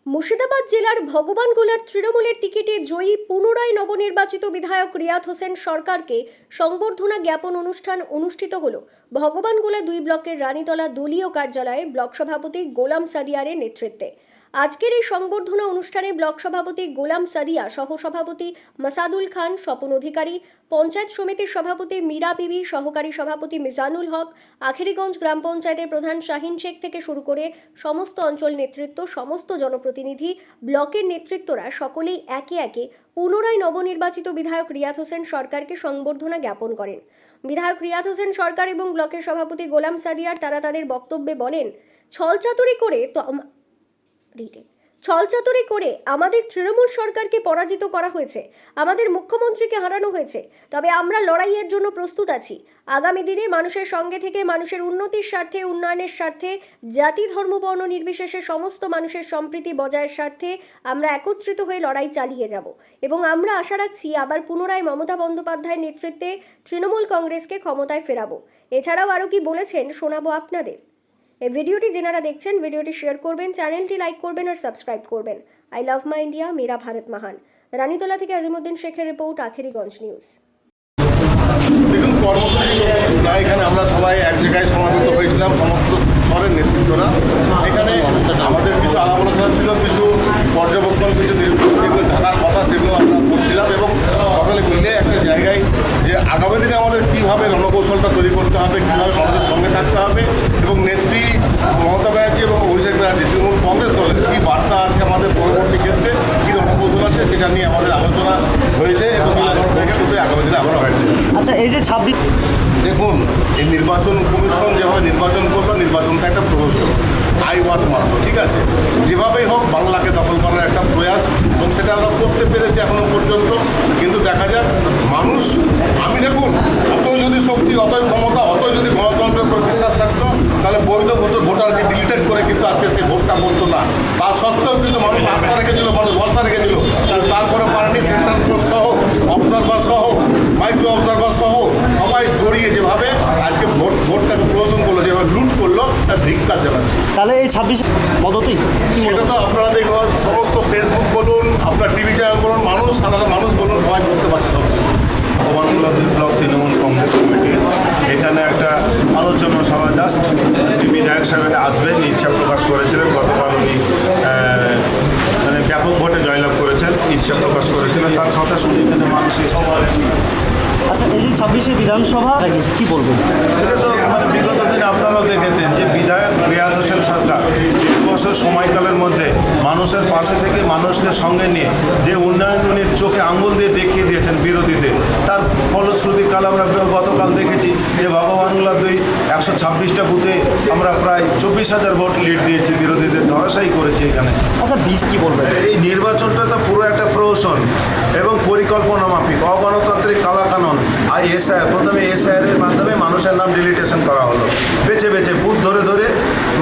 মুর্শিদাবাদ জেলার ভগবানগোলার তৃণমূলের টিকিটে জয়ী পুনরায় নবনির্বাচিত বিধায়ক রিয়াদ হোসেন সরকারকে সংবর্ধনা জ্ঞাপন অনুষ্ঠান অনুষ্ঠিত হলো ভগবানগোলা 2 ব্লকের রানীতলা দলীয় কার্যালয়ে ব্লক সভাপতি গোলাম সাদিয়ারের নেতৃত্বে। আজকের এই সংবর্ধনা অনুষ্ঠানে ব্লক সভাপতি গোলাম সাদিয়া, সহসভাপতি মাসাদুল খান, স্বপন অধিকারী, পঞ্চায়েত সমিতির সভাপতি মীরা বিবি, সহকারী সভাপতি মিজানুল হক, আখেরিগঞ্জ গ্রাম পঞ্চায়েতের প্রধান শাহিন শেখ থেকে শুরু করে সমস্ত অঞ্চল নেতৃত্ব, সমস্ত জনপ্রতিনিধি, ব্লকের নেতৃত্বরা সকলেই একে একে পুনরায় নবনির্বাচিত বিধায়ক রিয়াদ হোসেন সরকারকে সংবর্ধনা জ্ঞাপন করেন। বিধায়ক রিয়াদ হোসেন সরকার এবং ব্লকের সভাপতি গোলাম সাদিয়ার তারা তাদের বক্তব্যে বলেন, ছলচাতুরি করে আমাদের তৃণমূল সরকারকে পরাজিত করা হয়েছে, আমাদের মুখ্যমন্ত্রীকে হারানো হয়েছে। তবে আমরা লড়াইয়ের জন্য প্রস্তুত আছি। আগামী দিনে মানুষের সঙ্গে থেকে মানুষের উন্নতির স্বার্থে, উন্নয়নের স্বার্থে, জাতি ধর্ম বর্ণ নির্বিশেষে সমস্ত মানুষের সম্প্রীতি বজায়ের স্বার্থে আমরা একত্রিত হয়ে লড়াই চালিয়ে যাব এবং আমরা আশা রাখছি আবার পুনরায় মমতা বন্দ্যোপাধ্যায়ের নেতৃত্বে তৃণমূল কংগ্রেসকে ক্ষমতায় ফেরাবো। এছাড়াও আরও কি বলেছেন শোনাবো আপনাদের। এই ভিডিওটি যারা দেখছেন ভিডিওটি শেয়ার করবেন, চ্যানেলটি লাইক করবেন আর সাবস্ক্রাইব করবেন। আই লাভ মাই ইন্ডিয়া, মেরা ভারত মহান। রানীতলা থেকে আজিমউদ্দিন শেখের রিপোর্ট, আখেরিগঞ্জ নিউজ। দেখুন, কর্মসূচি এখানে আমরা সবাই এক জায়গায় সমাবেত হয়েছিলাম, সমস্ত স্তরের নেতৃত্বরা। এখানে আমাদের কিছু আলাপ আলোচনা ছিল, কিছু পর্যবেক্ষণ, কিছু নিরীক্ষণ যেগুলো থাকার কথা সেগুলো আমরা করছিলাম এবং সকলে মিলে একটা জায়গায় যে আগামী দিনে আমাদের কীভাবে রণকৌশলটা তৈরি করতে হবে, কীভাবে মানুষের সঙ্গে থাকতে হবে এবং নেত্রী মমতা ব্যানার্জি এবং অভিষেক ব্যানার্জি তৃণমূল কংগ্রেস দলের কী বার্তা আছে, আমাদের পরবর্তী ক্ষেত্রে কী রণকৌশল আছে সেটা নিয়ে আমাদের আলোচনা হয়েছে এবং ভবিষ্যতে আগামী দিনে আবার হয়েছে। আচ্ছা, এই যে 26 দেখুন, এই নির্বাচন কমিশন যেভাবে নির্বাচন করলো, নির্বাচনটা একটা প্রহসন, আইওয়াজ মাত্র, ঠিক আছে। যেভাবেই হোক বাংলাকে দখল করার একটা প্রয়াস এবং সেটা আমরা করতে পেরেছি এখনো পর্যন্ত। কিন্তু দেখা যাক মানুষ, আমি দেখুন, অতই যদি শক্তি, অতই ক্ষমতা, অতই যদি গণতন্ত্রের উপর বিশ্বাস থাকতো তাহলে বৈধ ভোটারকে ডিলিটেড করে কিন্তু আজকে সেই ভোটটা করতো না। তা সত্ত্বেও কিন্তু মানুষ আস্থা রেখেছিল, মানুষ ভরসা রেখেছিল, কিন্তু তারপরে পারেনি। সেন্ট্রাল ফোর্স সহ, অবজারভার সহ, মাইক্রো অবজারভার সহ সবাই জড়িয়ে যেভাবে আজকে ভোটটাকে প্রহসন করলো, যেভাবে লুট করলো, তার ধিক্কার জানাচ্ছি। তাহলে এই 26 মদতই সেটা তো আপনারা দেখবেন, সমস্ত ফেসবুক বলুন, আপনার টিভি চ্যানেল বলুন, মানুষ, সাধারণ মানুষ বলুন, সবাই বুঝতে পারছে সব কিছু। ভগবানগোলা 2 ব্লক তৃণমূল কংগ্রেস কমিটির এখানে একটা আলোচনা সভা, জাস্ট আজকে বিধায়ক সাহেব আসবেন, ইচ্ছা প্রকাশ করেছিলেন। গতকাল উনি মানে ব্যাপক ভোটে জয়লাভ করেছেন, ইচ্ছা প্রকাশ করেছিলেন, তার কথা শুনে এখানে মানুষ এসছে। আচ্ছা, এই যে 26 বিধানসভা গেছে, কি বলবেন? এটা তো মানে বিগত দিনে আপনারাও দেখেছেন যে বিধায়ক রিয়াদ হোসেন সরকার 3 বছর সময়কালের মধ্যে মানুষের পাশে থেকে মানুষকে সঙ্গে নিয়ে যে উন্নয়ন উনি চোখে আঙুল দিয়ে দেখিয়ে দিয়েছেন বিরোধীদের, তার ফলশ্রুতি কাল আমরা গতকাল দেখেছি যে ভগবানগোলা 2 126টা বুথে আমরা প্রায় 24,000 ভোট লিড দিয়েছি, বিরোধীদের ধরাশায়ী করেছি এখানে। আচ্ছা, কি বলবেন? এই নির্বাচনটা তো পুরো একটা প্রহসন এবং পরিকল্পনা মাফিক, অগণতান্ত্রিক কালাকানুন। আর প্রথমে এসআইআরের মাধ্যমে মানুষের নাম ডিলিটেশন করা হলো, বেছে বেছে বুথ ধরে ধরে,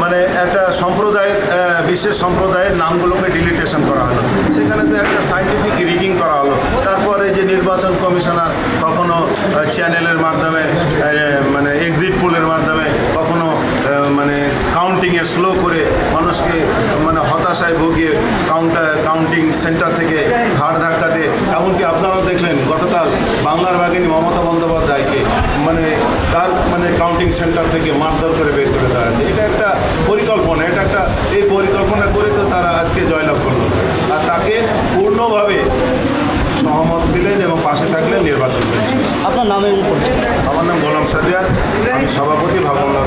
মানে একটা সম্প্রদায়ের, বিশেষ সম্প্রদায়ের নামগুলোকে ডিলিটেশন করা হলো। সেখানে তো একটা সায়েন্টিফিক রিগিং করা হলো। তারপরে যে নির্বাচন কমিশনার কখনো চ্যানেলের মাধ্যমে, মানে এক্সিট পোলের মাধ্যমে, কখনো মানে কাউন্টিংয়ে স্লো করে মানুষকে মানে হতাশায় ভুগিয়ে কাউন্টিং সেন্টার থেকে ঘাড় ধাক্কা দিয়ে, এমনকি আপনারাও দেখলেন গতকাল বাংলার বাঘিনী মমতা বন্দ্যোপাধ্যায়কে মানে তার মানে কাউন্টিং সেন্টার থেকে মারধর করে বের করে দেওয়া হয়েছে। এটা একটা পরিকল্পনা, এটা একটা এই পরিকল্পনা করে তো তারা আজকে জয়লাভ করলো, আর তাকে পূর্ণভাবে সহমত দিলেন এবং পাশে থাকলেন, নির্বাচন করেছেন। আপনার নামের পরিচয়? আমার নাম গোলাম সাদিয়ার, আমি সভাপতি ভগবানগোলা